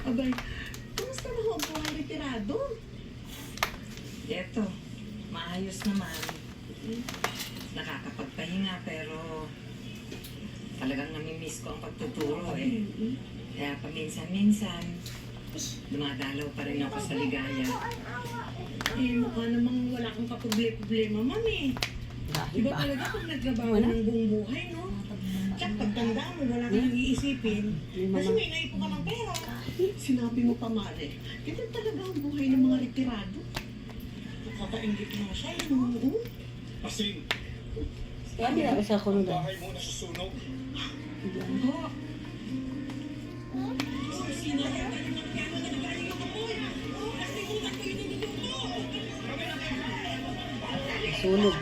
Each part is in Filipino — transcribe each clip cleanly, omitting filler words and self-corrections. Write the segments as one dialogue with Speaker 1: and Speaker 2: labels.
Speaker 1: Abay, kumusta na ho ang buhay retirado?
Speaker 2: Eto, maayos naman. Nakakapagpahinga pero talagang namimiss ko ang pagtuturo eh. Kaya paminsan-minsan, dumadalaw pa rin ako sa ligaya.
Speaker 1: Eh, mukha namang wala kang kaproblema, mami. Iba talaga kung nagtrabaho ng buong buhay, no? Tsaka pagtanda mo, wala kang iisipin. Kasi may naipon ka ng pera. Sinabi mo pa, Mare, ganyan talaga ang buhay ng mga retirado. Nakakaingit na siya, no?
Speaker 3: Asing,
Speaker 4: Sabi na sa kuno
Speaker 3: ang
Speaker 4: daw.
Speaker 3: bahay mo nasusunog.
Speaker 2: Oh,
Speaker 4: Sunog.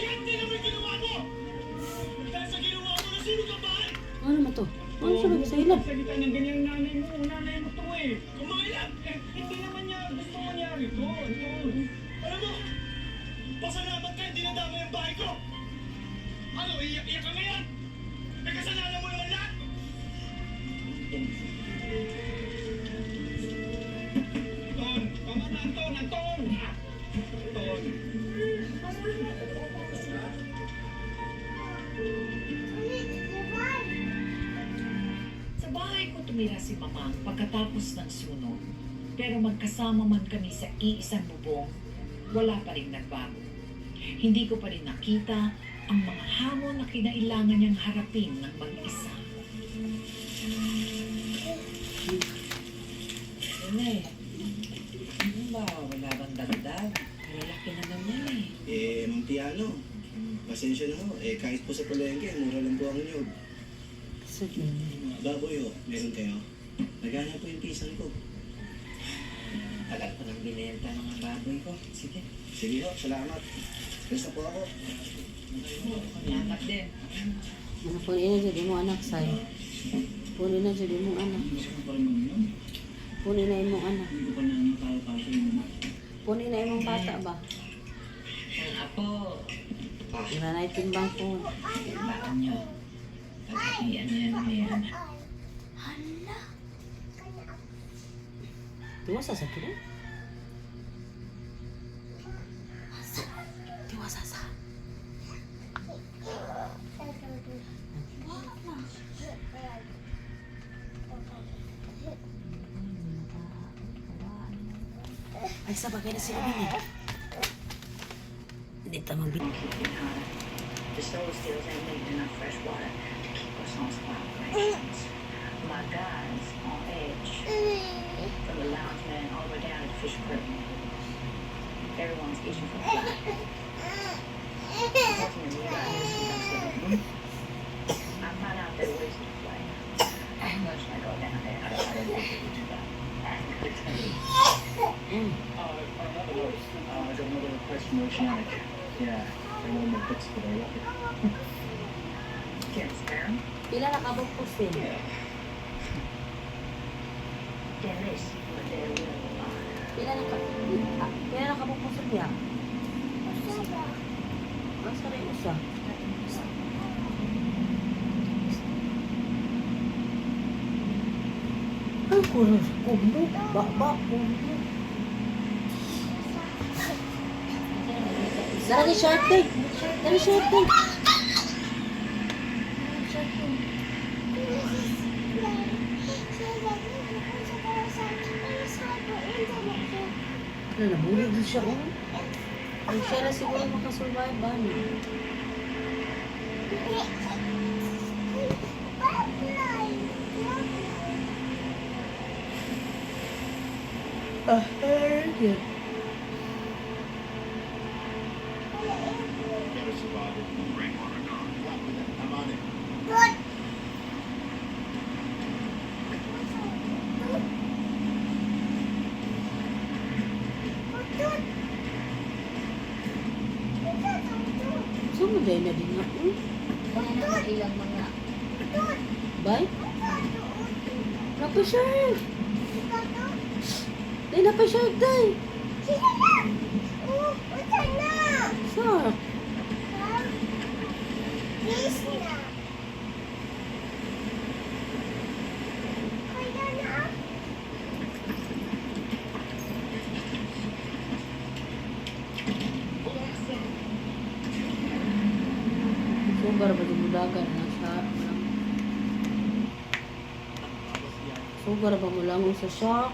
Speaker 3: Yan din naman ginawa mo! Dahil sa ginawa mo, nasunog ang bahay!
Speaker 4: Ano naman to? Ano sunog sa ilap?
Speaker 3: Salita ng ganyang nanay mo to eh. Kumailap! Hindi naman niya gusto mangyari to. Alam mo, pasalamat ka hindi nadama yung bahay ko. Ano, iyak ka ngayon? May kasalanan mo naman lahat! Anton! Tama na, Anton! Anton! Anton!
Speaker 2: sa bahay ko tumira si Mamang pagkatapos ng sunog. Pero magkasama man kami sa iisang bubong, wala pa rin nagbago. Hindi ko pa rin nakita ang mga hamon na kinailangan niyang harapin ng mag-isa. Ano eh? Ano ba? Wala bang dagdag? Malaki naman yan eh.
Speaker 5: Ma'am Piano, pasensya na ho. Kahit po sa palengke, mura lang po ang niyog.
Speaker 4: Sige.
Speaker 5: Baboy ho, meron kayo. Nagana po yung pisan ko.
Speaker 2: Tagal ko nang binenta ng baboy ko. Sige.
Speaker 5: Sige ho, salamat. Basta po ako.
Speaker 2: Salamat din.
Speaker 4: Ano po ina jadi mo anak say. Punin na jadi mo anak. Punin na imong anak. Punin na imong bata ba?
Speaker 2: Ang apo,
Speaker 4: Ira na itimbang po.
Speaker 2: bakit niyo? Pagkakian niya na meron.
Speaker 4: Tiwasa sa kira? Tiwasa sa. Ay, sa bagay na sila niya. Hindi tamang bit.
Speaker 2: The stove still ain't enough fresh water to keep us on spot operations. My guys on edge, from the lounge man all the way down to the fish crew. Everyone's itching for a flight. Ultimately, I just become silly. I find out there are ways to play. I'm much like go down there. I don't want to do that.
Speaker 3: Another note. I got another request from Oceanic. Yeah, they want my books for their rocket.
Speaker 2: Can't spare 'em.
Speaker 4: Pila na kabog po sila?
Speaker 2: Can they see what they're willing to buy?
Speaker 4: Pila na kabog po sila? Ang saray usa. Ang kulo, kulo, baba, kulo. Dari short day. Dari short day. Ano, nabulog din siya, oh. Ang siya na siguro makasurvive ba, no? Yun.
Speaker 3: Get a survival from rainwater gone. I'm on it.
Speaker 4: Sumuday na din ako.
Speaker 6: Ilang mga
Speaker 4: Bay? Napa-shirt! Day, napa-shirt, day! Sa? Sugar ba di budagan na siya? Sugar ba mo lang sa shock?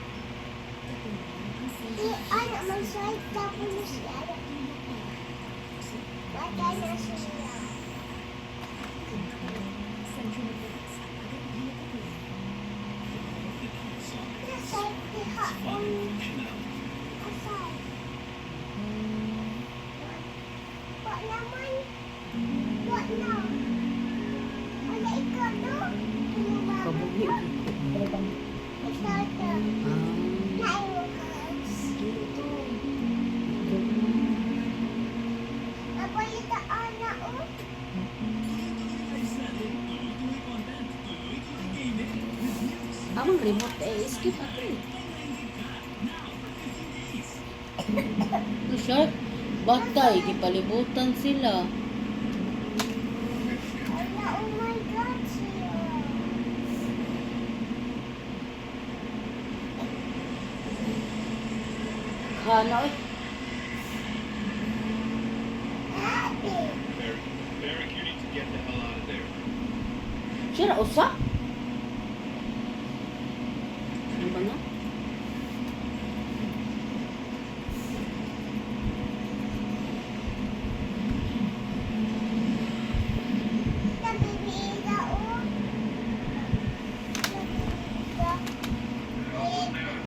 Speaker 4: Kabuhi. Amang remote skip ako eh. Shark, batay, di palibutan sila. Kana eh.
Speaker 3: Barrick, you need to get the hell out of there.
Speaker 4: Sira usa? Ano ba na?